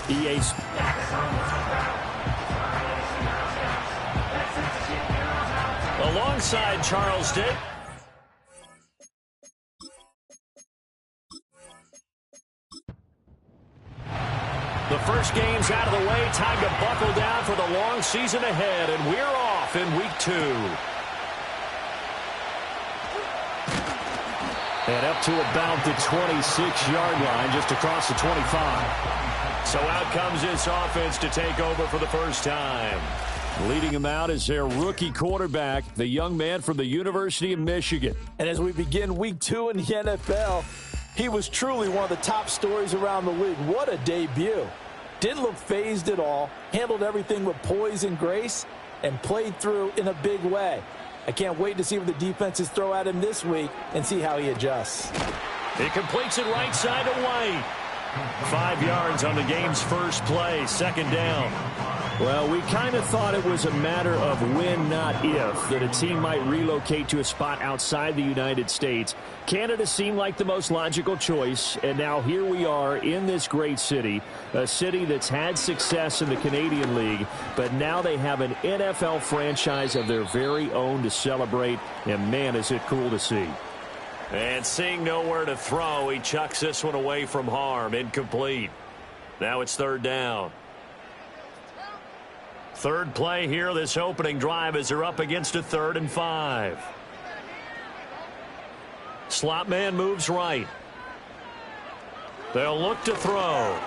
EA. Alongside Charles Dick. The first game's out of the way. Time to buckle down for the long season ahead, and we're off in week 2. And up to about the 26-yard line, just across the 25. So out comes this offense to take over for the first time. Leading him out is their rookie quarterback, the young man from the University of Michigan. And as we begin week 2 in the NFL, he was truly one of the top stories around the league. What a debut. Didn't look phased at all, handled everything with poise and grace, and played through in a big way. I can't wait to see what the defenses throw at him this week and see how he adjusts. He completes it right side to White. 5 yards on the game's first play, second down. Well, we kind of thought it was a matter of when, not if, that a team might relocate to a spot outside the United States. Canada seemed like the most logical choice, and now here we are in this great city, a city that's had success in the Canadian League, but now they have an NFL franchise of their very own to celebrate, and man, is it cool to see. And seeing nowhere to throw, he chucks this one away from harm, incomplete. Now it's third down. Third play here, this opening drive, as they're up against a 3rd and 5. Slot man moves right. They'll look to throw.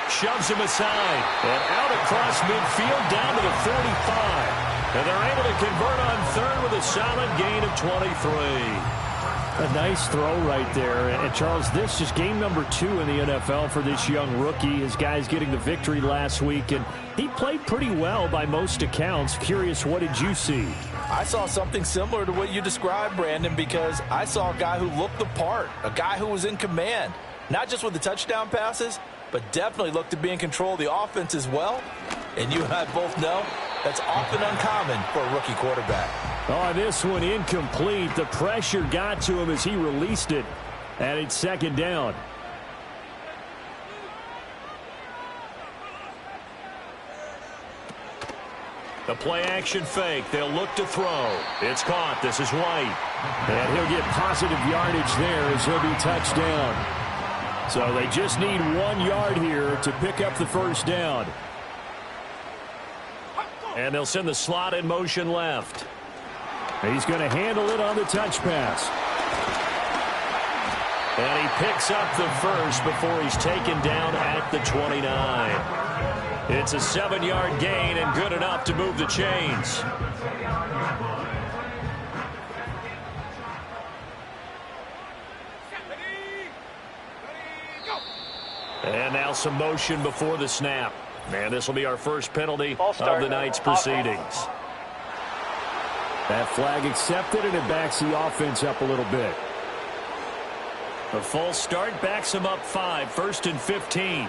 Shoves him aside. And out across midfield down to the 45. And they're able to convert on third with a solid gain of 23. A nice throw right there. And Charles, this is game number 2 in the NFL for this young rookie. His guys getting the victory last week, and he played pretty well by most accounts. Curious, what did you see? I saw something similar to what you described, Brandon, because I saw a guy who looked the part, a guy who was in command, not just with the touchdown passes, but definitely looked to be in control of the offense as well. And you and I both know that's often uncommon for a rookie quarterback. Oh, this one incomplete. The pressure got to him as he released it. And it's second down. The play-action fake. They'll look to throw. It's caught. This is White. And he'll get positive yardage there as he'll be touched down. So they just need 1 yard here to pick up the first down. And they'll send the slot in motion left. He's going to handle it on the touch pass. And he picks up the first before he's taken down at the 29. It's a 7-yard gain and good enough to move the chains. And now some motion before the snap. And this will be our first penalty of the night's proceedings. That flag accepted, and it backs the offense up a little bit. The false start backs him up 5, 1st and 15.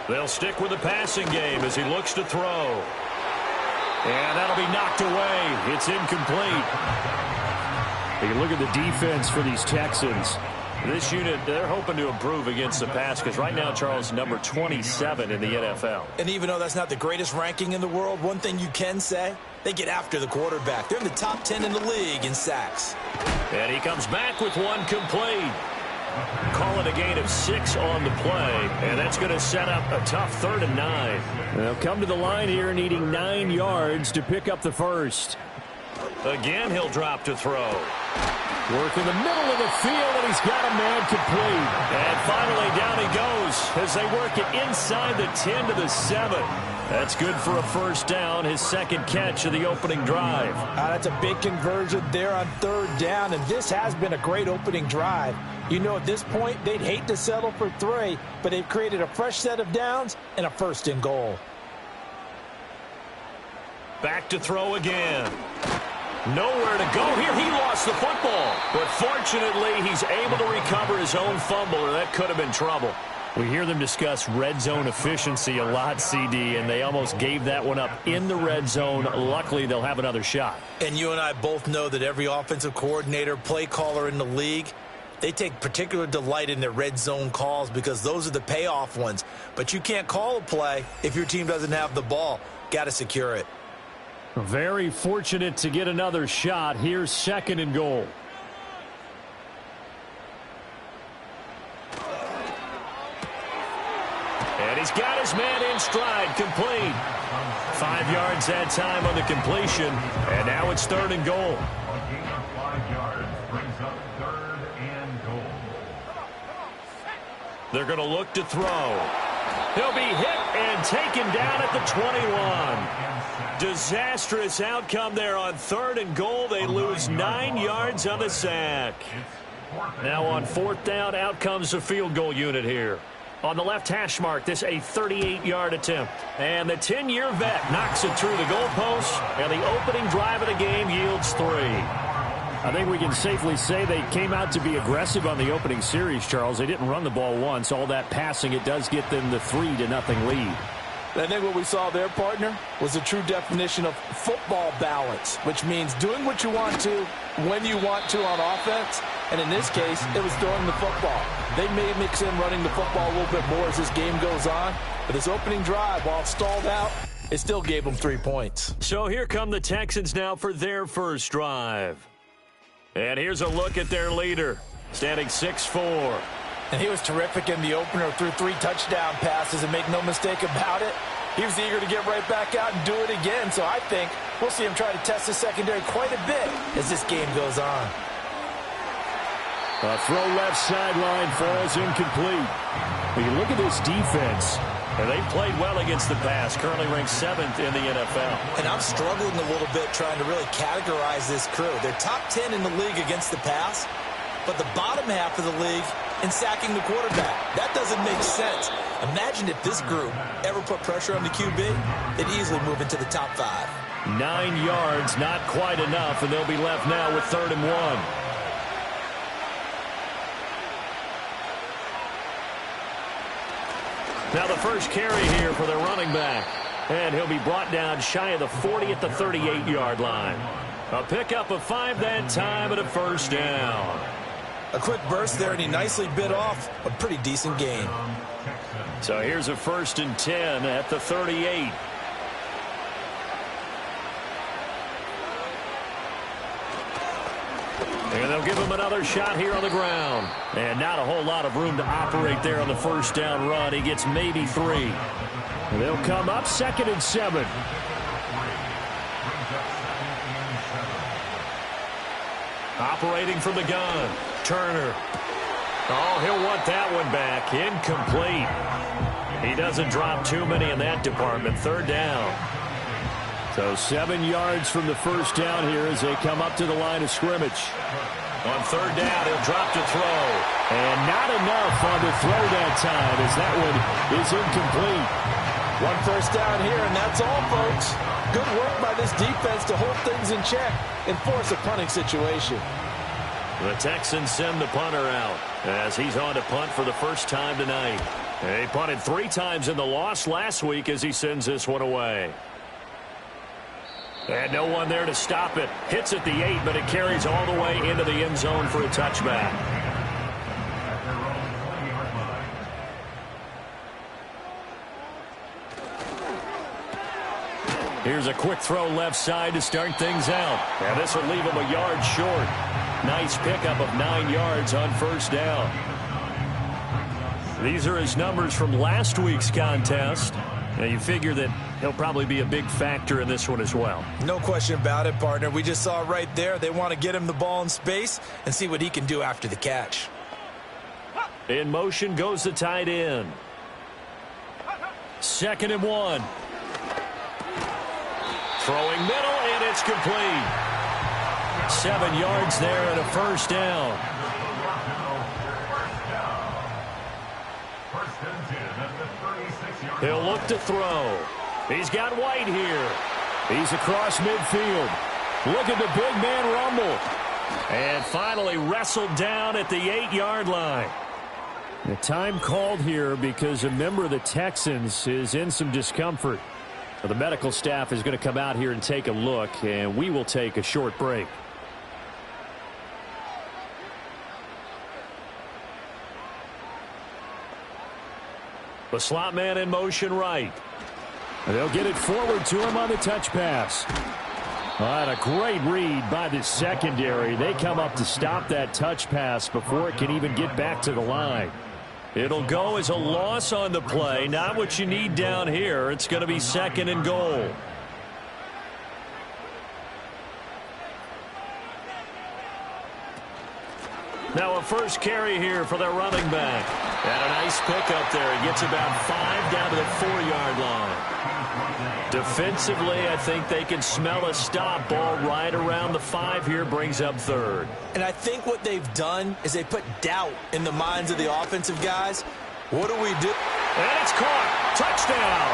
They'll stick with the passing game as he looks to throw. And that'll be knocked away. It's incomplete. You can look at the defense for these Texans. This unit, they're hoping to improve against the pass because right now, Charles, number 27 in the NFL. And even though that's not the greatest ranking in the world, one thing you can say, they get after the quarterback. They're in the top 10 in the league in sacks. And he comes back with one complete. Call it a gain of 6 on the play, and that's going to set up a tough 3rd and 9. They'll come to the line here needing 9 yards to pick up the first. Again, he'll drop to throw. Work in the middle of the field, and he's got a man complete. And finally, down he goes as they work it inside the 10 to the 7. That's good for a first down, his second catch of the opening drive. That's a big conversion there on 3rd down, and this has been a great opening drive. You know, at this point, they'd hate to settle for 3, but they've created a fresh set of downs and a 1st and goal. Back to throw again. Nowhere to go here. He lost the football. But fortunately, he's able to recover his own fumble, or that could have been trouble. We hear them discuss red zone efficiency a lot, CD, and they almost gave that one up in the red zone. Luckily, they'll have another shot. And you and I both know that every offensive coordinator, play caller in the league They take particular delight in their red zone calls because those are the payoff ones. But you can't call a play if your team doesn't have the ball. Got to secure it. Very fortunate to get another shot. Here's 2nd and goal. And he's got his man in stride, complete. 5 yards that time on the completion, and now it's 3rd and goal. They're going to look to throw. He'll be hit and taken down at the 21. Disastrous outcome there on 3rd and goal. They lose 9 yards on the sack. Now on 4th down, out comes the field goal unit here. On the left hash mark, this a 38-yard attempt. And the 10-year vet knocks it through the goalpost, and the opening drive of the game yields 3. I think we can safely say they came out to be aggressive on the opening series, Charles. They didn't run the ball once. All that passing, it does get them the 3-0 lead. I think what we saw there, partner, was a true definition of football balance, which means doing what you want to when you want to on offense. And in this case, it was throwing the football. They may mix in running the football a little bit more as this game goes on. But this opening drive, while stalled out, it still gave them 3 points. So here come the Texans now for their first drive. And here's a look at their leader, standing 6'4". And he was terrific in the opener, threw 3 touchdown passes, and make no mistake about it, he was eager to get right back out and do it again. So I think we'll see him try to test the secondary quite a bit as this game goes on. A throw left sideline falls incomplete. When you look at this defense, and they've played well against the pass, currently ranked 7th in the NFL. And I'm struggling a little bit trying to really categorize this crew. They're top 10 in the league against the pass, but the bottom half of the league in sacking the quarterback. That doesn't make sense. Imagine if this group ever put pressure on the QB, they'd easily move into the top 5. 9 yards, not quite enough, and they'll be left now with 3rd and 1. Now the first carry here for the running back. And he'll be brought down shy of the 40 at the 38-yard line. A pickup of 5 that time and a first down. A quick burst there, and he nicely bit off a pretty decent gain. So here's a 1st and 10 at the 38. And they'll give him another shot here on the ground. And not a whole lot of room to operate there on the first down run. He gets maybe 3. And they'll come up 2nd and 7. Operating from the gun. Turner. Oh, he'll want that one back. Incomplete. He doesn't drop too many in that department. 3rd down. So 7 yards from the first down here as they come up to the line of scrimmage. On 3rd down, he'll drop to throw. And not enough on the throw that time as that one is incomplete. 1 first down here, and that's all, folks. Good work by this defense to hold things in check and force a punting situation. The Texans send the punter out as he's on to punt for the first time tonight. He punted 3 times in the loss last week as he sends this one away. And no one there to stop it. Hits at the 8, but it carries all the way into the end zone for a touchback. Here's a quick throw left side to start things out. And this will leave him a yard short. Nice pickup of 9 yards on first down. These are his numbers from last week's contest. Now you figure that he'll probably be a big factor in this one as well. No question about it, partner. We just saw right there. They want to get him the ball in space and see what he can do after the catch. In motion goes the tight end. 2nd and 1. Throwing middle, and it's complete. 7 yards there and a first down. He'll look to throw. He's got White here. He's across midfield. Look at the big man rumble. And finally wrestled down at the 8-yard line. The time called here because a member of the Texans is in some discomfort. The medical staff is going to come out here and take a look, and we will take a short break. The slot man in motion right. And they'll get it forward to him on the touch pass. And a great read by the secondary. They come up to stop that touch pass before it can even get back to the line. It'll go as a loss on the play. Not what you need down here. It's going to be 2nd and goal. Now a first carry here for their running back. And a nice pickup there. He gets about 5 down to the 4-yard line. Defensively, I think they can smell a stop. Ball right around the 5 here, brings up 3rd. And I think what they've done is they put doubt in the minds of the offensive guys. What do we do? And it's caught. Touchdown.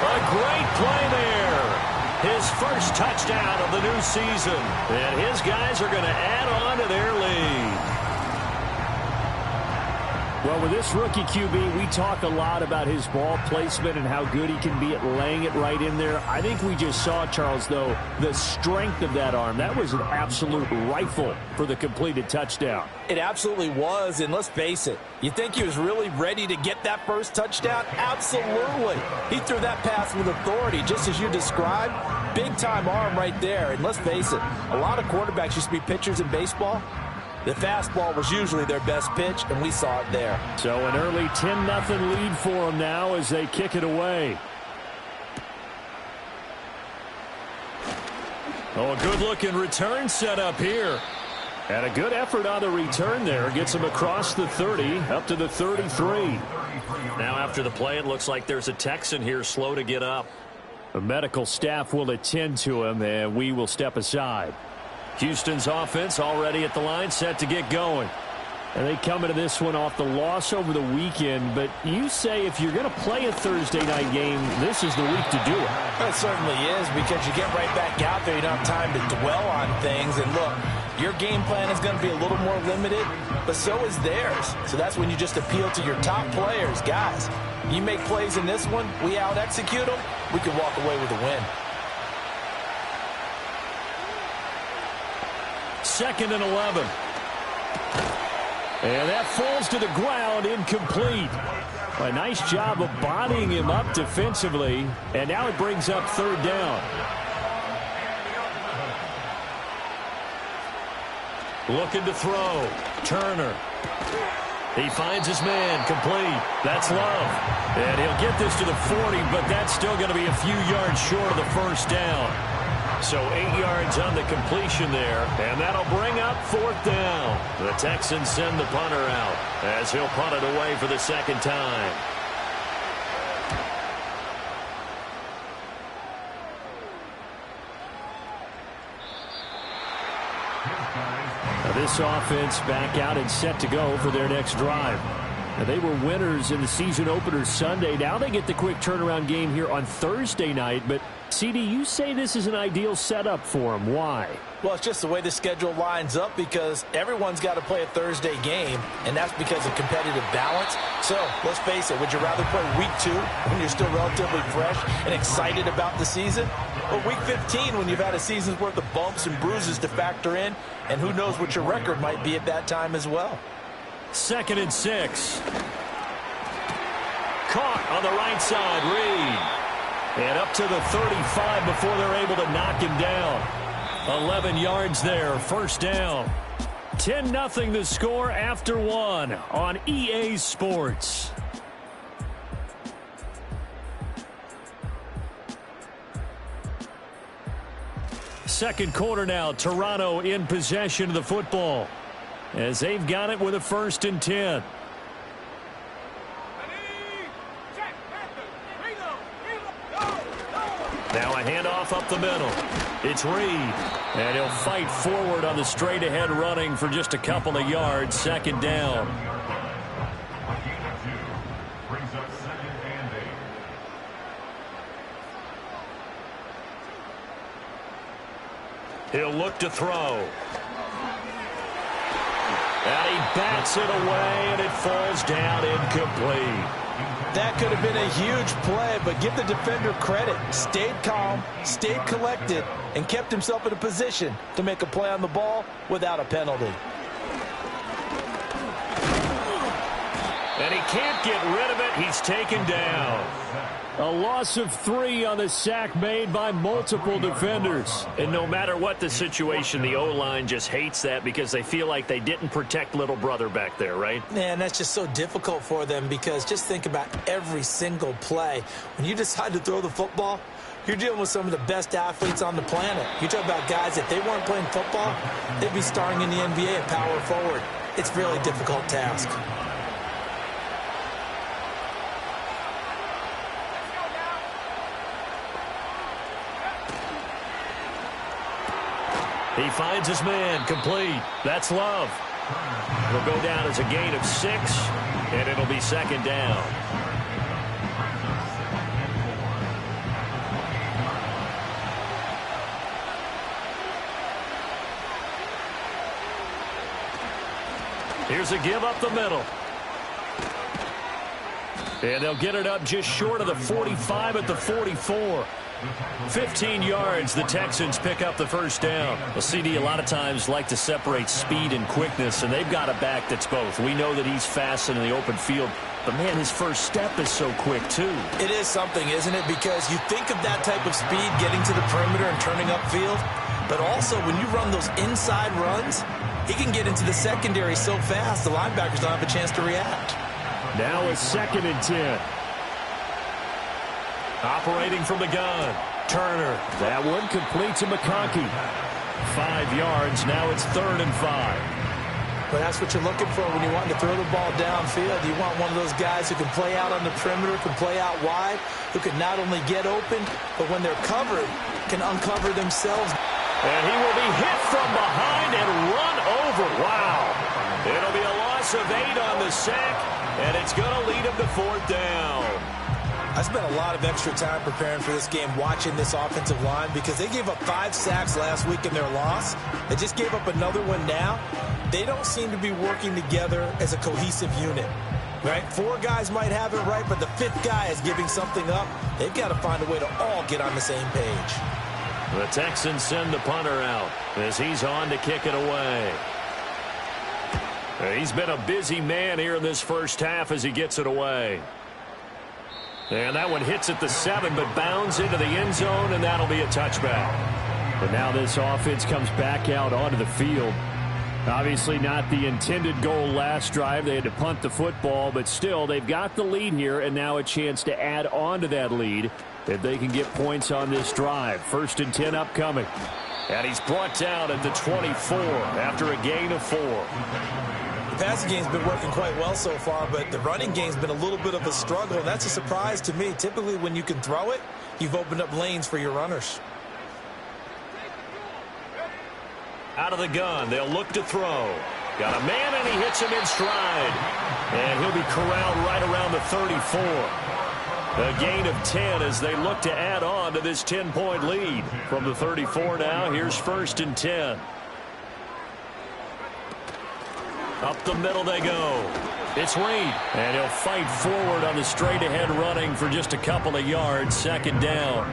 A great play there. His first touchdown of the new season. And his guys are going to add on to their lead. Well, with this rookie QB, we talk a lot about his ball placement and how good he can be at laying it right in there. I think we just saw, Charles, though, the strength of that arm. That was an absolute rifle for the completed touchdown. It absolutely was, and let's face it, you think he was really ready to get that first touchdown? Absolutely. He threw that pass with authority, just as you described. Big-time arm right there, and let's face it, a lot of quarterbacks used to be pitchers in baseball. The fastball was usually their best pitch, and we saw it there. So an early 10-0 lead for them now as they kick it away. Oh, a good-looking return set up here. And a good effort on the return there. Gets him across the 30, up to the 33. Now after the play, it looks like there's a Texan here slow to get up. The medical staff will attend to him, and we will step aside. Houston's offense already at the line, set to get going. And they come into this one off the loss over the weekend. But you say if you're going to play a Thursday night game, this is the week to do it. It certainly is, because you get right back out there. You don't have time to dwell on things. And look, your game plan is going to be a little more limited, but so is theirs. So that's when you just appeal to your top players. Guys, you make plays in this one, we out-execute them, we can walk away with a win. 2nd and 11. And that falls to the ground, incomplete. A nice job of bodying him up defensively. And now it brings up 3rd down. Looking to throw. Turner. He finds his man, complete. That's Love. And he'll get this to the 40, but that's still going to be a few yards short of the first down. So 8 yards on the completion there, and that'll bring up 4th down. The Texans send the punter out as he'll punt it away for the 2nd time. Now this offense back out and set to go for their next drive. Now they were winners in the season opener Sunday. Now they get the quick turnaround game here on Thursday night, but CD, you say this is an ideal setup for them. Why? Well, it's just the way the schedule lines up, because everyone's got to play a Thursday game, and that's because of competitive balance. So, let's face it, would you rather play week 2 when you're still relatively fresh and excited about the season? Or week 15 when you've had a season's worth of bumps and bruises to factor in, and who knows what your record might be at that time as well. 2nd and 6. Caught on the right side, Reed. And up to the 35 before they're able to knock him down. 11 yards there, 1st down. 10-0 the score after 1 on EA Sports. Second quarter now, Toronto in possession of the football as they've got it with a 1st and 10. Now a handoff up the middle. It's Reed. And he'll fight forward on the straight-ahead running for just a couple of yards. 2nd down. He'll look to throw. And he bats it away, and it falls down incomplete. That could have been a huge play, but give the defender credit. Stayed calm, stayed collected, and kept himself in a position to make a play on the ball without a penalty. And he can't get rid of it. He's taken down. A loss of 3 on the sack made by multiple defenders. And no matter what the situation, the O-line just hates that because they feel like they didn't protect little brother back there, right? Man, that's just so difficult for them because just think about every single play. When you decide to throw the football, you're dealing with some of the best athletes on the planet. You talk about guys, if they weren't playing football, they'd be starring in the NBA at power forward. It's a really difficult task. He finds his man, complete. That's Love. It'll go down as a gain of 6, and it'll be second down. Here's a give up the middle. And they'll get it up just short of the 45 at the 44. 15 yards, the Texans pick up the first down. Well, CD a lot of times like to separate speed and quickness, and they've got a back that's both. We know that he's fast in the open field, but, man, his first step is so quick, too. It is something, isn't it? Because you think of that type of speed getting to the perimeter and turning upfield, but also when you run those inside runs, he can get into the secondary so fast the linebackers don't have a chance to react. Now a 2nd and 10. Operating from the gun. Turner. That one complete to McConkey. 5 yards. Now it's 3rd and 5. But that's what you're looking for when you want to throw the ball downfield. You want one of those guys who can play out on the perimeter, can play out wide, who can not only get open, but when they're covered, can uncover themselves. And he will be hit from behind and run over. Wow. It'll be a loss of 8 on the sack, and it's going to lead him to 4th down. I spent a lot of extra time preparing for this game, watching this offensive line, because they gave up 5 sacks last week in their loss. They just gave up another one now. They don't seem to be working together as a cohesive unit, right? 4 guys might have it right, but the 5th guy is giving something up. They've got to find a way to all get on the same page. The Texans send the punter out as he's on to kick it away. He's been a busy man here in this first half as he gets it away. And that one hits at the 7, but bounds into the end zone, and that'll be a touchback. But now this offense comes back out onto the field. Obviously not the intended goal last drive. They had to punt the football, but still they've got the lead here, and now a chance to add on to that lead if they can get points on this drive. 1st and 10 upcoming. And he's brought down at the 24 after a gain of 4. The passing game's been working quite well so far, but the running game's been a little bit of a struggle, and that's a surprise to me. Typically, when you can throw it, you've opened up lanes for your runners. Out of the gun, they'll look to throw. Got a man, and he hits him in stride. And he'll be corralled right around the 34. A gain of 10 as they look to add on to this 10-point lead. From the 34 now, here's 1st and 10. Up the middle they go. It's Reed. And he'll fight forward on the straight-ahead running for just a couple of yards. 2nd down.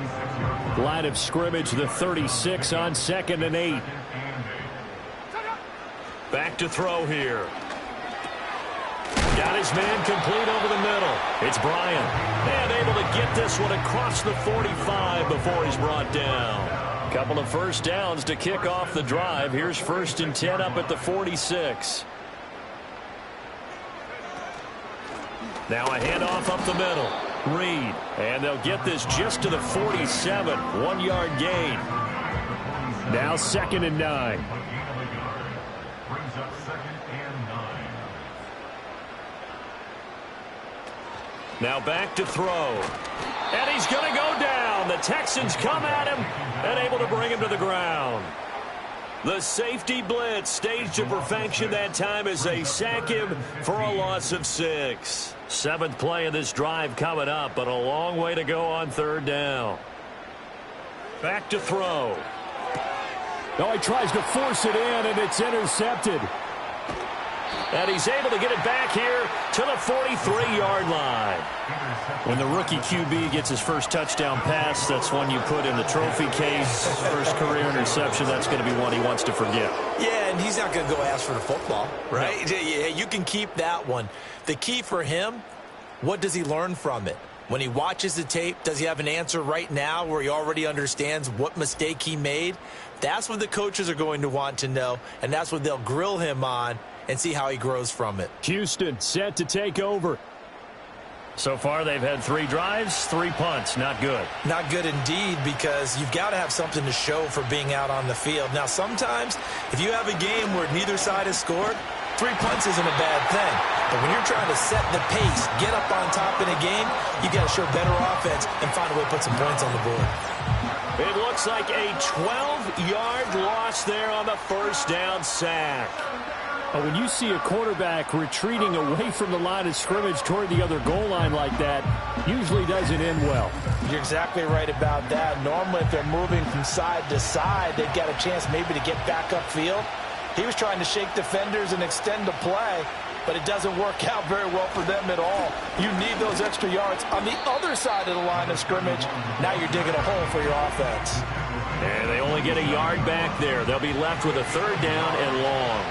Line of scrimmage, the 36 on 2nd and 8. Back to throw here. Got his man complete over the middle. It's Bryant. And able to get this one across the 45 before he's brought down. Couple of first downs to kick off the drive. Here's 1st and 10 up at the 46. Now a handoff up the middle. Reed. And they'll get this just to the 47. 1-yard gain. Now 2nd and 9. Now back to throw. And he's going to go down. The Texans come at him and able to bring him to the ground. The safety blitz staged to perfection that time as they sack him for a loss of 6. 7th play of this drive coming up, but a long way to go on 3rd down. Back to throw. Oh, he tries to force it in, and it's intercepted. And he's able to get it back here to the 43-yard line. When the rookie QB gets his first touchdown pass, that's one you put in the trophy case. First career interception, that's going to be one he wants to forget. Yeah, and he's not going to go ask for the football, right? No. You can keep that one. The key for him, what does he learn from it? When he watches the tape, does he have an answer right now where he already understands what mistake he made? That's what the coaches are going to want to know, and that's what they'll grill him on and see how he grows from it. Houston set to take over. So far, they've had 3 drives, 3 punts. Not good. Not good indeed, because you've got to have something to show for being out on the field. Now, sometimes, if you have a game where neither side has scored, 3 punts isn't a bad thing. But when you're trying to set the pace, get up on top in a game, you got to show better offense and find a way to put some points on the board. It looks like a 12-yard loss there on the first down sack. When you see a quarterback retreating away from the line of scrimmage toward the other goal line like that, usually doesn't end well. You're exactly right about that. Normally, if they're moving from side to side, they've got a chance maybe to get back upfield. He was trying to shake defenders and extend the play, but it doesn't work out very well for them at all. You need those extra yards on the other side of the line of scrimmage. Now you're digging a hole for your offense. And they only get a yard back there. They'll be left with a 3rd down and long.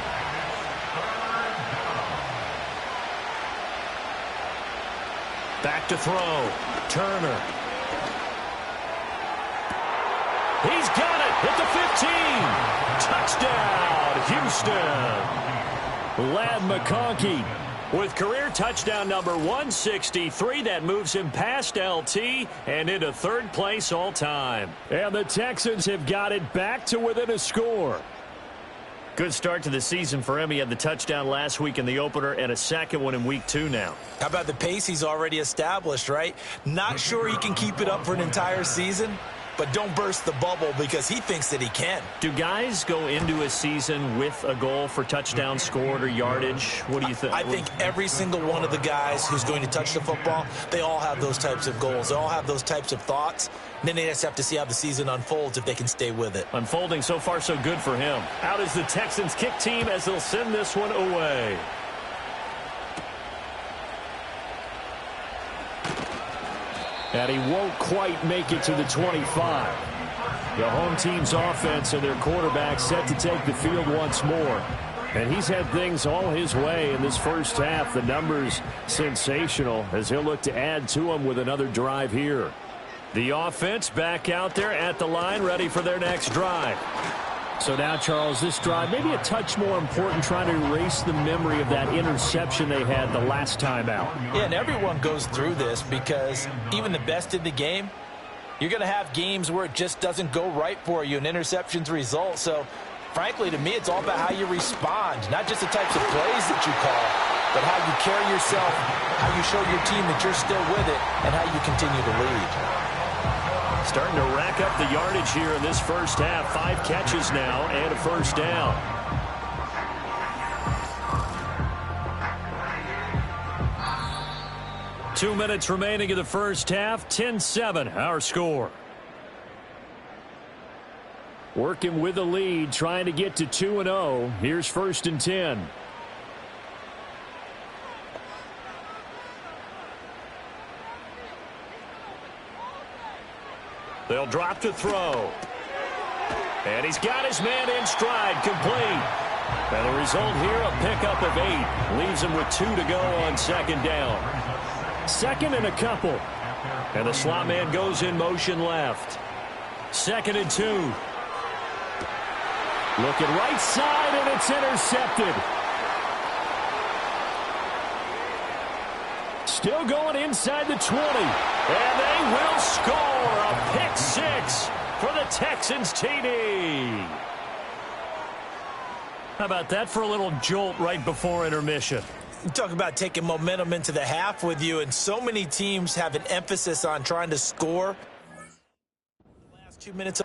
Back to throw. Turner. He's got it at the 15. Touchdown, Houston. Ladd McConkey with career touchdown number 163. That moves him past LT and into 3rd place all time. And the Texans have got it back to within a score. Good start to the season for him. He had the touchdown last week in the opener and a second one in week 2 now. How about the pace he's already established, right? Not sure he can keep it up for an entire season, but don't burst the bubble because he thinks that he can. Do guys go into a season with a goal for touchdown scored or yardage? What do you think? I think every single one of the guys who's going to touch the football, they all have those types of goals. They all have those types of thoughts. And then they just have to see how the season unfolds if they can stay with it. Unfolding so far so good for him. Out is the Texans kick team as they'll send this one away. And he won't quite make it to the 25. The home team's offense and their quarterback set to take the field once more. And he's had things all his way in this first half. The numbers sensational as he'll look to add to them with another drive here. The offense back out there at the line, ready for their next drive. So now, Charles, this drive maybe a touch more important, trying to erase the memory of that interception they had the last time out. Yeah, and everyone goes through this because even the best in the game, you're going to have games where it just doesn't go right for you and interceptions result. So, frankly, to me, it's all about how you respond, not just the types of plays that you call, but how you carry yourself, how you show your team that you're still with it, and how you continue to lead. Starting to rack up the yardage here in this first half. 5 catches now and a first down. Two minutes remaining in the first half. 10-7 our score. Working with the lead, trying to get to 2-0. Here's 1st and 10. They'll drop to throw. And he's got his man in stride, complete. And the result here, a pickup of 8. Leaves him with 2 to go on 2nd down. 2nd and a couple. And the slot man goes in motion left. 2nd and 2. Looking right side, and it's intercepted. Still going inside the 20. And they will score a pick 6 for the Texans TD. How about that for a little jolt right before intermission? You talk about taking momentum into the half with you, and so many teams have an emphasis on trying to score. Last 2 minutes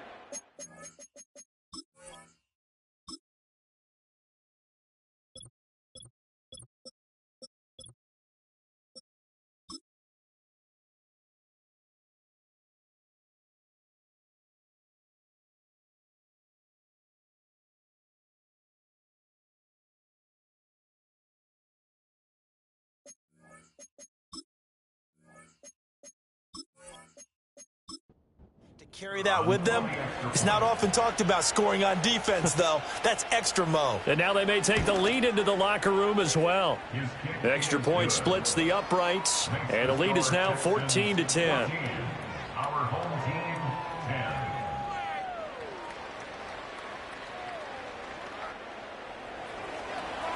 Carry that with them. It's not often talked about scoring on defense, though. That's extra mo. And now they may take the lead into the locker room as well. The extra point splits the uprights, and the lead is now 14-10.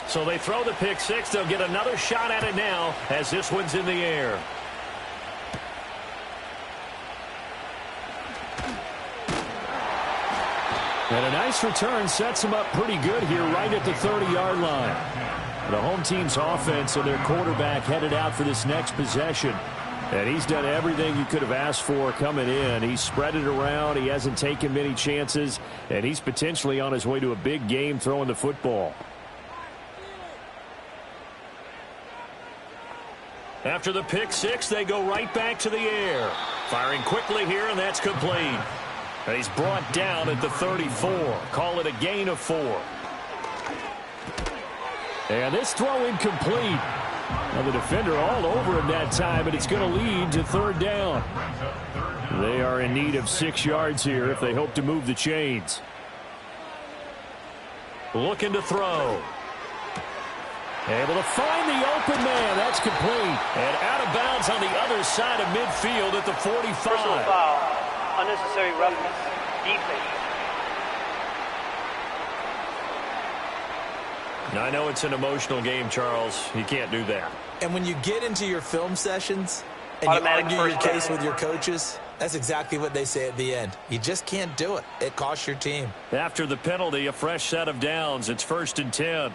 So they throw the pick six. They'll get another shot at it now as this one's in the air. And a nice return sets him up pretty good here right at the 30-yard line. The home team's offense and their quarterback headed out for this next possession. And he's done everything you could have asked for coming in. He's spread it around. He hasn't taken many chances. And he's potentially on his way to a big game throwing the football. After the pick six, they go right back to the air. Firing quickly here, and that's complete. And he's brought down at the 34. Call it a gain of 4. And this throw incomplete. Now the defender all over him that time, and it's going to lead to third down. They are in need of 6 yards here if they hope to move the chains. Looking to throw. Able to find the open man. That's complete. And out of bounds on the other side of midfield at the 45. Personal foul. Unnecessary roughness. Defense. Now, I know it's an emotional game, Charles. You can't do that. And when you get into your film sessions and you argue your case with your coaches, that's exactly what they say at the end. You just can't do it. It costs your team. After the penalty, a fresh set of downs. It's 1st and 10.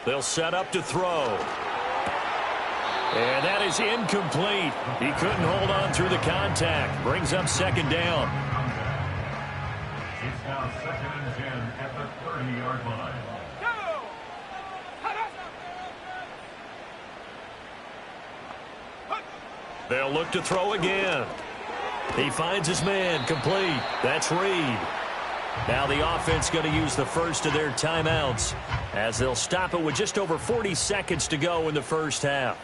They'll set up to throw. And that is incomplete. He couldn't hold on through the contact. Brings up 2nd down. It's now 2nd and 10 at the 30-yard line. They'll look to throw again. He finds his man. Complete. That's Reed. Now the offense going to use the first of their timeouts as they'll stop it with just over 40 seconds to go in the first half.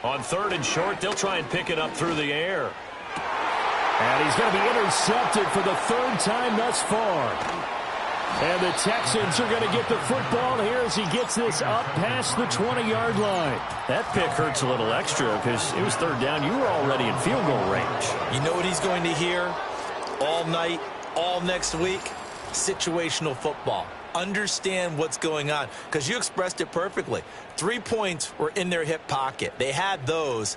On 3rd and short, they'll try and pick it up through the air. And he's going to be intercepted for the 3rd time thus far. And the Texans are going to get the football here as he gets this up past the 20-yard line. That pick hurts a little extra because it was 3rd down. You were already in field goal range. You know what he's going to hear all night, all next week? Situational football. Understand what's going on because you expressed it perfectly. 3 points were in their hip pocket. They had those.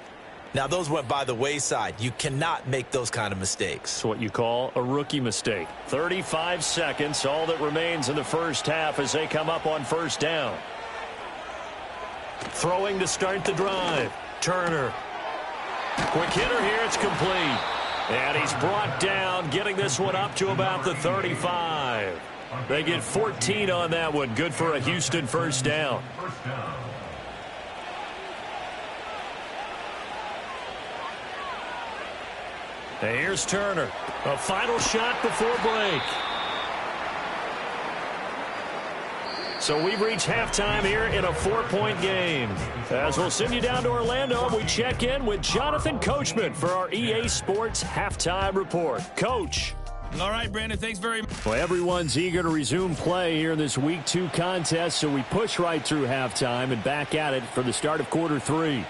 Now, those went by the wayside. You cannot make those kind of mistakes. It's what you call a rookie mistake. 35 seconds, all that remains in the first half as they come up on 1st down. Throwing to start the drive. Turner. Quick hitter here. It's complete. And he's brought down, getting this one up to about the 35. They get 14 on that one. Good for a Houston 1st down. And here's Turner. A final shot before break. So we've reached halftime here in a 4-point game. As we'll send you down to Orlando, we check in with Jonathan Coachman for our EA Sports Halftime Report. Coach. All right, Brandon, thanks very much. Well, everyone's eager to resume play here in this Week 2 contest, so we push right through halftime and back at it for the start of quarter 3.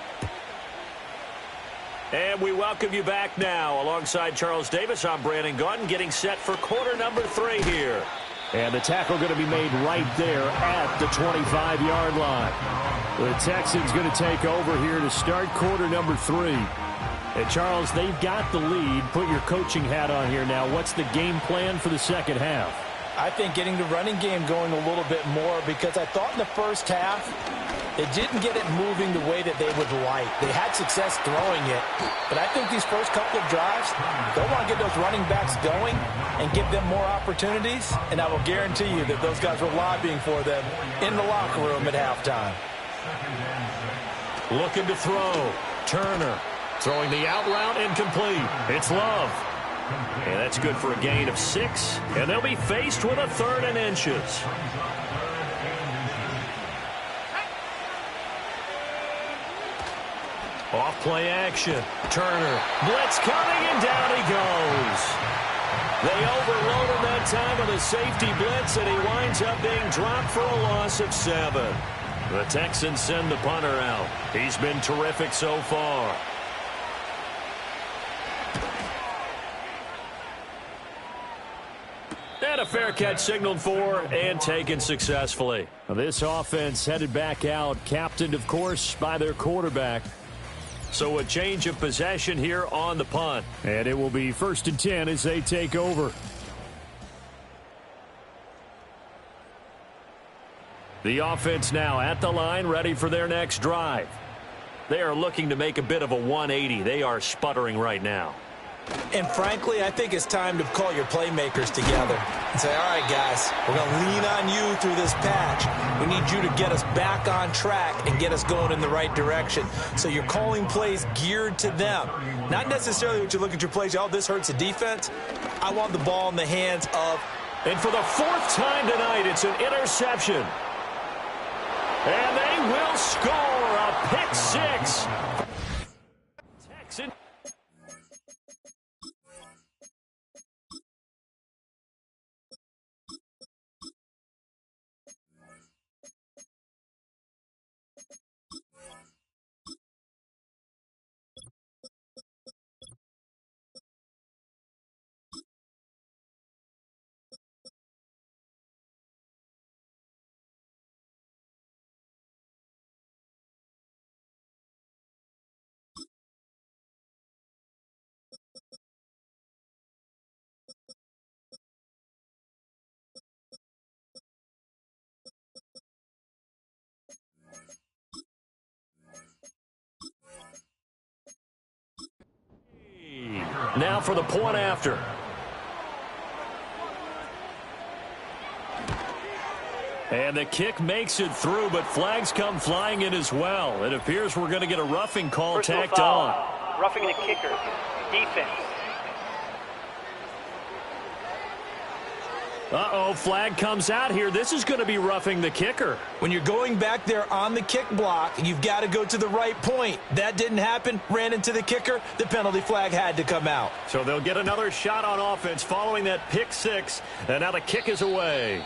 And we welcome you back now. Alongside Charles Davis, I'm Brandon Gunn, getting set for quarter number 3 here. And the tackle going to be made right there at the 25-yard line. The Texans going to take over here to start quarter number 3. And Charles, they've got the lead. Put your coaching hat on here now. What's the game plan for the second half? I think getting the running game going a little bit more because I thought in the first half they didn't get it moving the way that they would like. They had success throwing it, but I think these first couple of drives, they'll want to get those running backs going and give them more opportunities, and I will guarantee you that those guys were lobbying for them in the locker room at halftime. Looking to throw. Turner throwing the out route incomplete. It's Love. And that's good for a gain of 6. And they'll be faced with a 3rd and inches. Off play action. Turner. Blitz coming, and down he goes. They overload him that time with a safety blitz, and he winds up being dropped for a loss of 7. The Texans send the punter out. He's been terrific so far. And a fair catch signaled for and taken successfully. This offense headed back out, captained, of course, by their quarterback. So a change of possession here on the punt. And it will be 1st and 10 as they take over. The offense now at the line, ready for their next drive. They are looking to make a bit of a 180. They are sputtering right now. And frankly, I think it's time to call your playmakers together and say, all right, guys, we're going to lean on you through this patch. We need you to get us back on track and get us going in the right direction. So you're calling plays geared to them. Not necessarily what you look at your plays, oh, this hurts the defense. I want the ball in the hands of. And for the 4th time tonight, it's an interception. And they will score a pick 6. Texans. Now for the point after. And the kick makes it through, but flags come flying in as well. It appears we're going to get a roughing call tacked on. Roughing the kicker. Defense. Uh-oh, flag comes out here. This is going to be roughing the kicker. When you're going back there on the kick block, you've got to go to the right point. That didn't happen. Ran into the kicker. The penalty flag had to come out. So they'll get another shot on offense following that pick 6. And now the kick is away.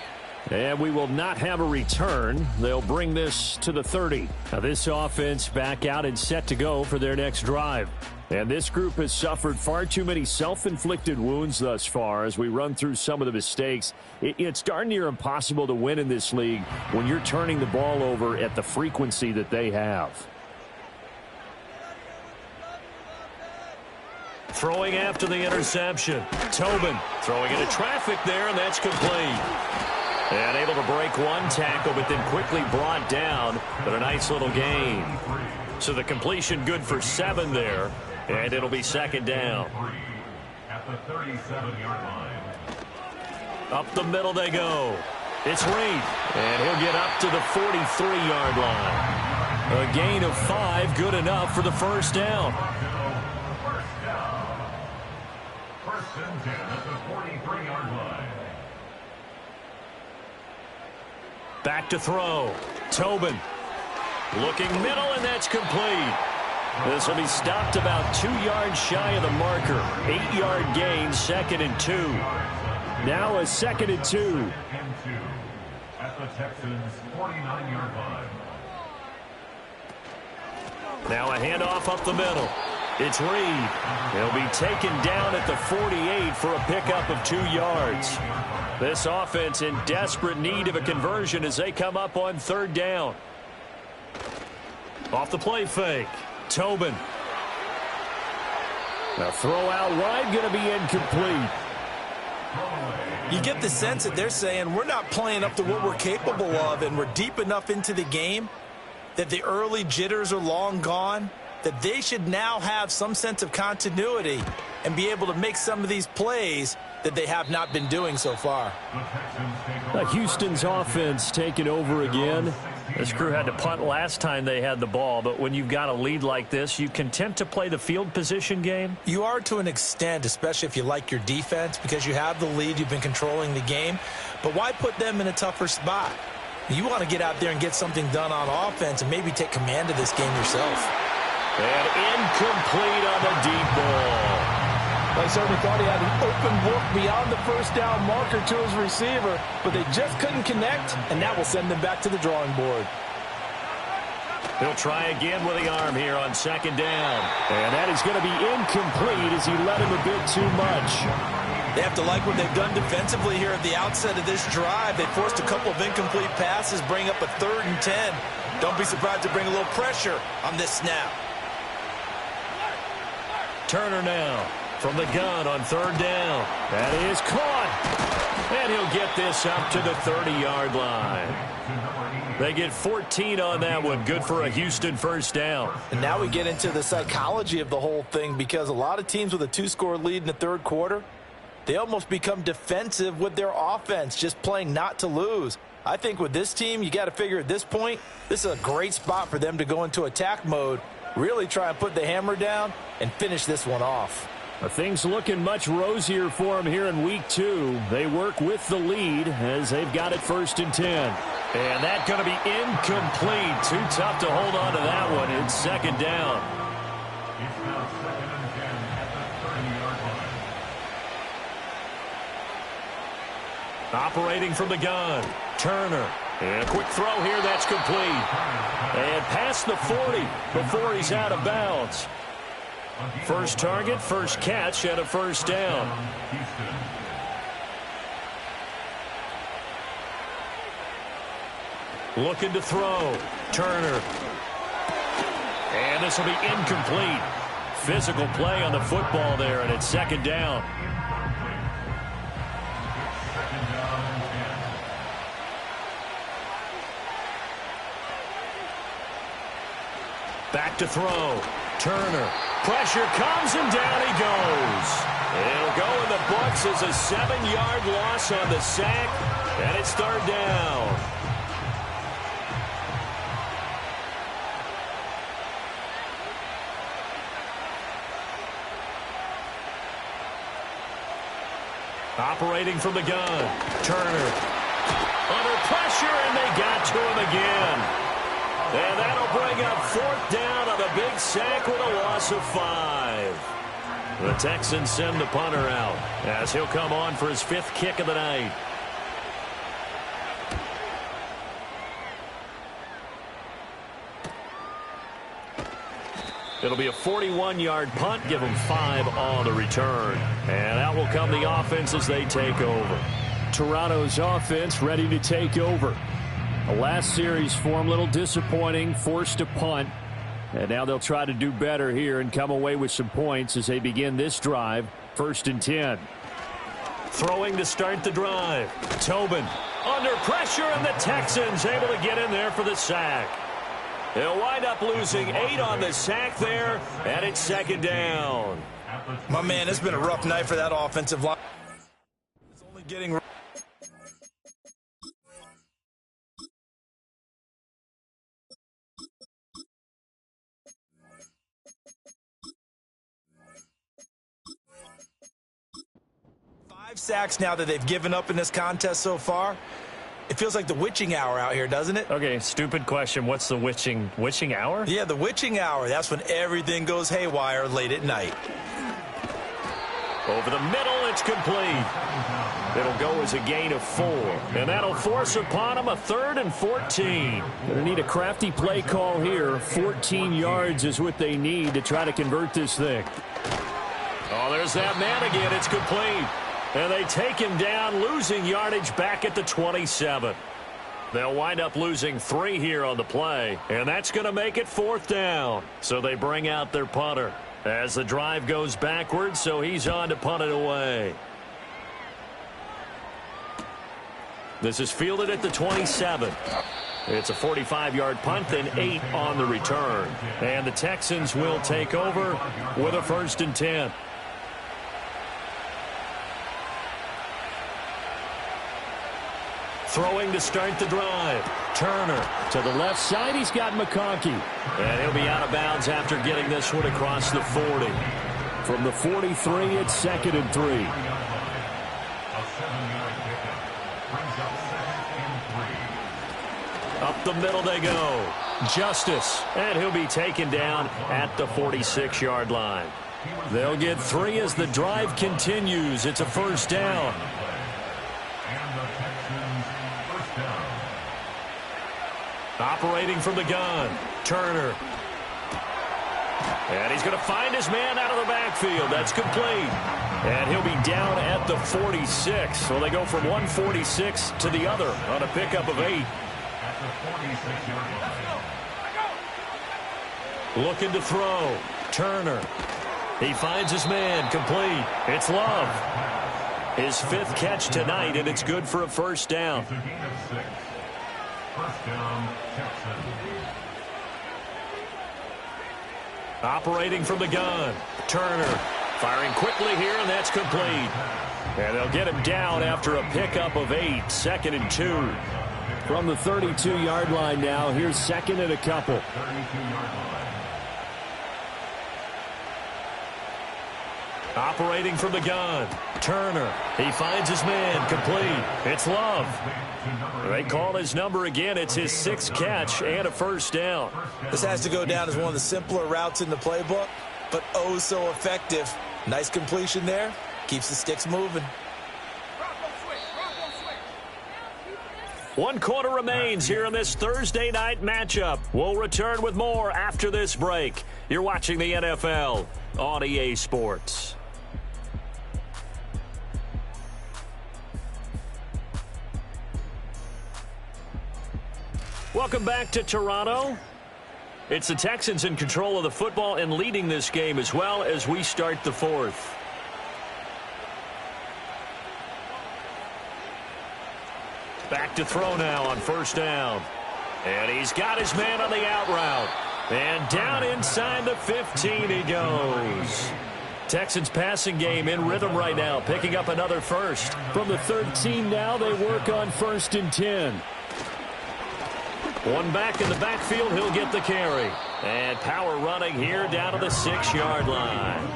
And we will not have a return. They'll bring this to the 30. Now this offense back out and set to go for their next drive. And this group has suffered far too many self-inflicted wounds thus far as we run through some of the mistakes. It's darn near impossible to win in this league when you're turning the ball over at the frequency that they have. Throwing after the interception. Tobin throwing into traffic there, and that's complete. And able to break one tackle, but then quickly brought down. But a nice little gain. So the completion good for 7 there. And it'll be 2nd down. At the 37-yard line. Up the middle they go. It's Reed. And he'll get up to the 43-yard line. A gain of 5, good enough for the 1st down. First down. 1st and 10 at the 43-yard line. Back to throw. Tobin. Looking middle, and that's complete. This will be stopped about 2 yards shy of the marker. 8-yard gain, 2nd and 2. Now a 2nd and 2. And 2 at the Texans' 49-yard line. Now a handoff up the middle. It's Reed. He'll be taken down at the 48 for a pickup of 2 yards. This offense in desperate need of a conversion as they come up on 3rd down. Off the play fake. Tobin. The throw out wide going to be incomplete. You get the sense that they're saying we're not playing up to what we're capable of, and we're deep enough into the game that the early jitters are long gone, that they should now have some sense of continuity and be able to make some of these plays that they have not been doing so far. Houston's offense taking over again. This crew had to punt last time they had the ball, but when you've got a lead like this, you content to play the field position game? You are to an extent, especially if you like your defense, because you have the lead, you've been controlling the game. But why put them in a tougher spot? You want to get out there and get something done on offense and maybe take command of this game yourself. And incomplete on the deep ball. I certainly thought he had an open look beyond the first down marker to his receiver, but they just couldn't connect, and that will send them back to the drawing board. He'll try again with the arm here on second down. And that is going to be incomplete as he led him a bit too much. They have to like what they've done defensively here at the outset of this drive. They forced a couple of incomplete passes, bring up a 3rd and 10. Don't be surprised to bring a little pressure on this snap. Turner now from the gun on 3rd down. That is caught. And he'll get this up to the 30-yard line. They get 14 on that one. Good for a Houston first down. And now we get into the psychology of the whole thing, because a lot of teams with a 2-score lead in the 3rd quarter, they almost become defensive with their offense, just playing not to lose. I think with this team, you got to figure at this point, this is a great spot for them to go into attack mode, really try and put the hammer down and finish this one off. Things looking much rosier for them here in week 2. They work with the lead as they've got it 1st and 10. And that's going to be incomplete. Too tough to hold on to that one. It's 2nd down. It's now 2nd and 10 at the 30-yard line. Operating from the gun, Turner. And a quick throw here, that's complete. And past the 40 before he's out of bounds. First target, first catch, and a first down. Looking to throw. Turner. And this will be incomplete. Physical play on the football there, and it's 2nd down. Back to throw. Turner. Pressure comes, and down he goes. It'll go in the books as a 7-yard loss on the sack, and it's 3rd down. Operating from the gun, Turner. Under pressure, and they got to him again. And that'll bring up 4th down on the big sack with a loss of 5. The Texans send the punter out as he'll come on for his 5th kick of the night. It'll be a 41-yard punt, give them 5 on the return. And out will come the offense as they take over. Toronto's offense ready to take over. The last series for them, a little disappointing, forced a punt. And now they'll try to do better here and come away with some points as they begin this drive, 1st and 10. Throwing to start the drive. Tobin under pressure, and the Texans able to get in there for the sack. They'll wind up losing 8 on the sack there, and it's 2nd down. My man, it's been a rough night for that offensive line. It's only getting... sacks now that they've given up in this contest so far. It feels like the witching hour out here, doesn't it? Okay, stupid question. What's the witching hour? Yeah, the witching hour. That's when everything goes haywire late at night. Over the middle, it's complete. It'll go as a gain of 4. And that'll force upon them a 3rd and 14. Gonna need a crafty play call here. 14 yards is what they need to try to convert this thing. Oh, there's that man again. It's complete. And they take him down, losing yardage back at the 27. They'll wind up losing 3 here on the play, and that's going to make it 4th down. So they bring out their punter as the drive goes backwards, so he's on to punt it away. This is fielded at the 27. It's a 45-yard punt, then 8 on the return. And the Texans will take over with a 1st and 10. Throwing to start the drive. Turner to the left side. He's got McConkey. And he'll be out of bounds after getting this one across the 40. From the 43, it's 2nd and 3. A 7-yard pickup brings up 2nd and 3. Up the middle they go. Justice. And he'll be taken down at the 46-yard line. They'll get 3 as the drive continues. It's a first down. And the Texans first down. Operating from the gun. Turner. And he's going to find his man out of the backfield. That's complete. And he'll be down at the 46. So they go from 146 to the other on a pickup of 8. At the 46-yard line. Looking to throw. Turner. He finds his man. Complete. It's Love. His 5th catch tonight, and it's good for a first down. It's a gain of 6. First down, Texans. Operating from the gun. Turner firing quickly here, and that's complete. And they'll get him down after a pickup of 8. 2nd and 2. From the 32-yard line now, here's 2nd and a couple. 32-yard line. Operating from the gun. Turner. He finds his man. Complete. It's Love. They call his number again. It's his 6th catch and a first down. This has to go down as one of the simpler routes in the playbook, but oh so effective. Nice completion there. Keeps the sticks moving. 1 quarter remains here in this Thursday night matchup. We'll return with more after this break. You're watching the NFL on EA Sports. Welcome back to Toronto. It's the Texans in control of the football and leading this game as well as we start the 4th. Back to throw now on first down. And he's got his man on the out route. And down inside the 15 he goes. Texans passing game in rhythm right now, picking up another first. From the 13 now, they work on 1st and 10. One back in the backfield, he'll get the carry. And power running here down to the 6-yard line.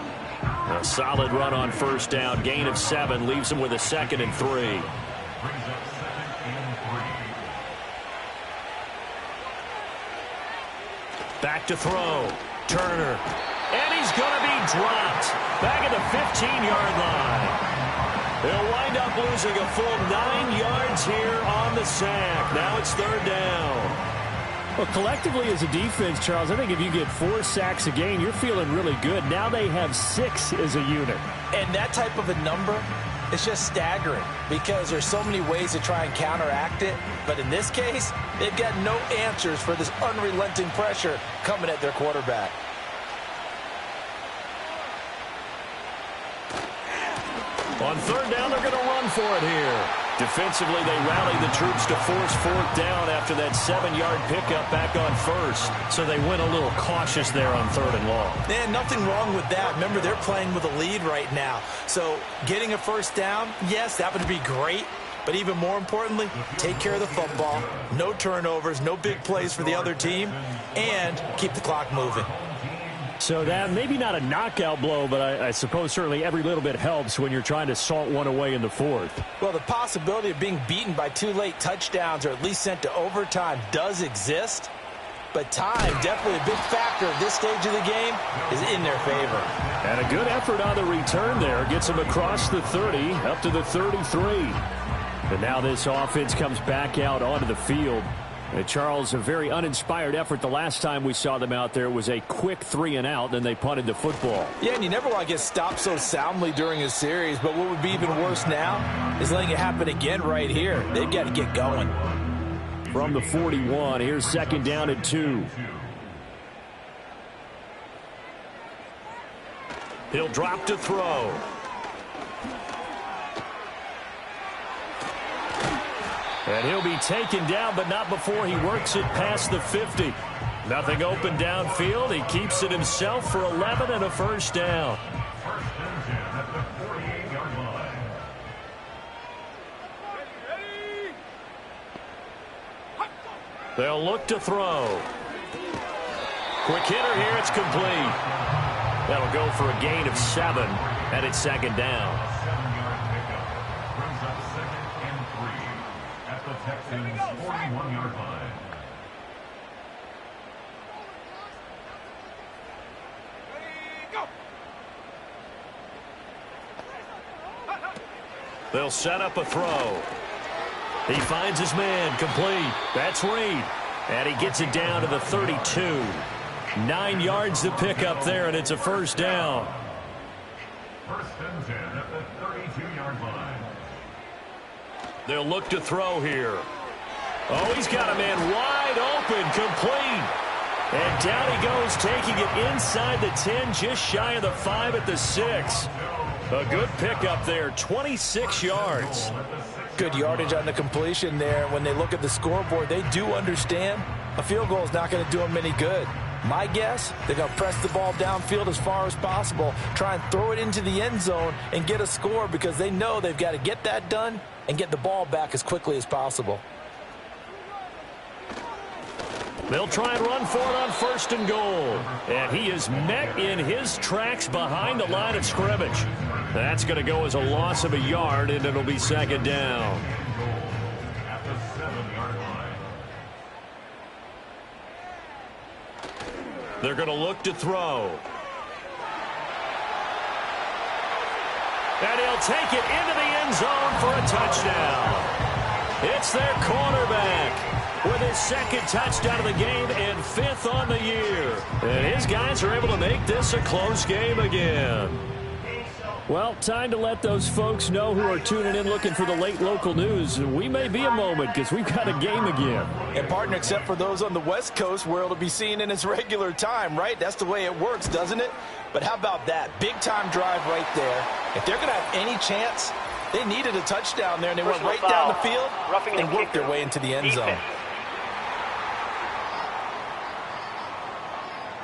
A solid run on first down, gain of 7, leaves him with a 2nd and 3. Brings up 2nd and 3. Back to throw. Turner. And he's going to be dropped. Back at the 15-yard line. They'll wind up losing a full 9 yards here on the sack. Now it's 3rd down. Well, collectively as a defense, Charles, I think if you get 4 sacks a game, you're feeling really good. Now they have 6 as a unit. And that type of a number is just staggering because there's so many ways to try and counteract it. But in this case, they've got no answers for this unrelenting pressure coming at their quarterback. On 3rd down, they're going to run for it here. Defensively, they rally the troops to force 4th down after that 7-yard pickup back on 1st. So they went a little cautious there on 3rd and long. Man, nothing wrong with that. Remember, they're playing with a lead right now. So getting a first down, yes, that would be great. But even more importantly, take care of the football. No turnovers, no big plays for the other team, and keep the clock moving. So that maybe not a knockout blow, but I suppose certainly every little bit helps when you're trying to salt one away in the 4th. Well, the possibility of being beaten by 2 late touchdowns or at least sent to overtime does exist. But time, definitely a big factor at this stage of the game, is in their favor. And a good effort on the return there. Gets him across the 30, up to the 33. And now this offense comes back out onto the field. Charles, a very uninspired effort the last time we saw them out there. It was a quick 3 and out, then they punted the football. Yeah, and you never want to get stopped so soundly during a series, but what would be even worse now is letting it happen again right here. They've got to get going. From the 41, here's 2nd down and 2. He'll drop to throw. And he'll be taken down, but not before he works it past the 50. Nothing open downfield. He keeps it himself for 11 and a first down. First and 10 at the 48-yard line. They'll look to throw. Quick hitter here. It's complete. That'll go for a gain of 7, and it's second down. A 7-yard pickup brings up 2nd and 3 at the Texans' 41-yard line. They'll set up a throw. He finds his man, complete. That's Reed. And he gets it down to the 32. 9 yards to pick up there, and it's a first down. 1st and 10 at the 32-yard line. They'll look to throw here. Oh, he's got a man wide open, complete. And down he goes, taking it inside the 10, just shy of the 5 at the 6. A good pickup there, 26 yards. Good yardage on the completion there. When they look at the scoreboard, they do understand a field goal is not going to do them any good. My guess, they're going to press the ball downfield as far as possible, try and throw it into the end zone and get a score because they know they've got to get that done and get the ball back as quickly as possible. They'll try and run for it on 1st and goal. And he is met in his tracks behind the line of scrimmage. That's going to go as a loss of a yard, and it'll be second down. At the 7-yard line. They're going to look to throw. And he'll take it into the end zone for a touchdown. It's their quarterback with his 2nd touchdown of the game and 5th on the year. And his guys are able to make this a close game again. Well, time to let those folks know who are tuning in looking for the late local news. We may be a moment because we've got a game again. And, partner, except for those on the West Coast where it'll be seen in its regular time, right? That's the way it works, doesn't it? But how about that? Big-time drive right there. If they're going to have any chance, they needed a touchdown there, and they went right down the field and worked their way into the end zone.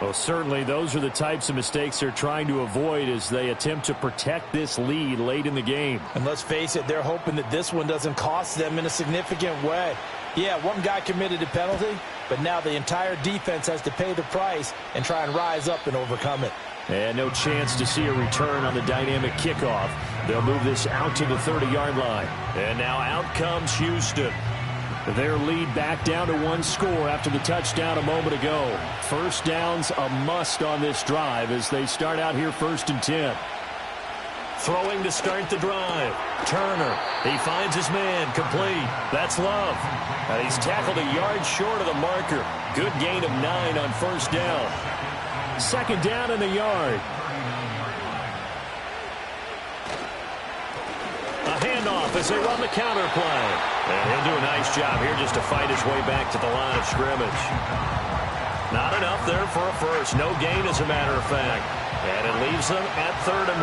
Well, certainly those are the types of mistakes they're trying to avoid as they attempt to protect this lead late in the game. And let's face it, they're hoping that this one doesn't cost them in a significant way. Yeah, one guy committed a penalty, but now the entire defense has to pay the price and try and rise up and overcome it. And no chance to see a return on the dynamic kickoff. They'll move this out to the 30-yard line. And now out comes Houston. Their lead back down to 1 score after the touchdown a moment ago. First down's a must on this drive as they start out here 1st and 10. Throwing to start the drive. Turner. He finds his man. Complete. That's Love. And he's tackled a yard short of the marker. Good gain of 9 on 1st down. 2nd down in the yard. A handoff as they run the counter play. And he'll do a nice job here just to fight his way back to the line of scrimmage. Not enough there for a first. No gain, as a matter of fact. And it leaves them at 3rd and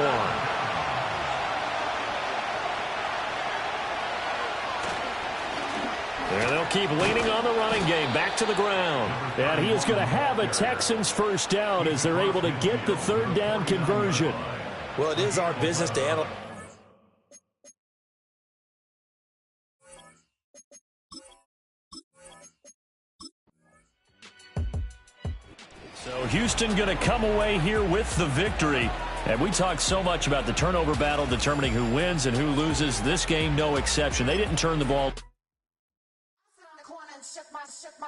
1. And they'll keep leaning on the running game. Back to the ground. And he is going to have a Texans first down as they're able to get the 3rd down conversion. Well, it is our business to handle. So Houston going to come away here with the victory. And we talked so much about the turnover battle determining who wins and who loses. This game, no exception. They didn't turn the ball.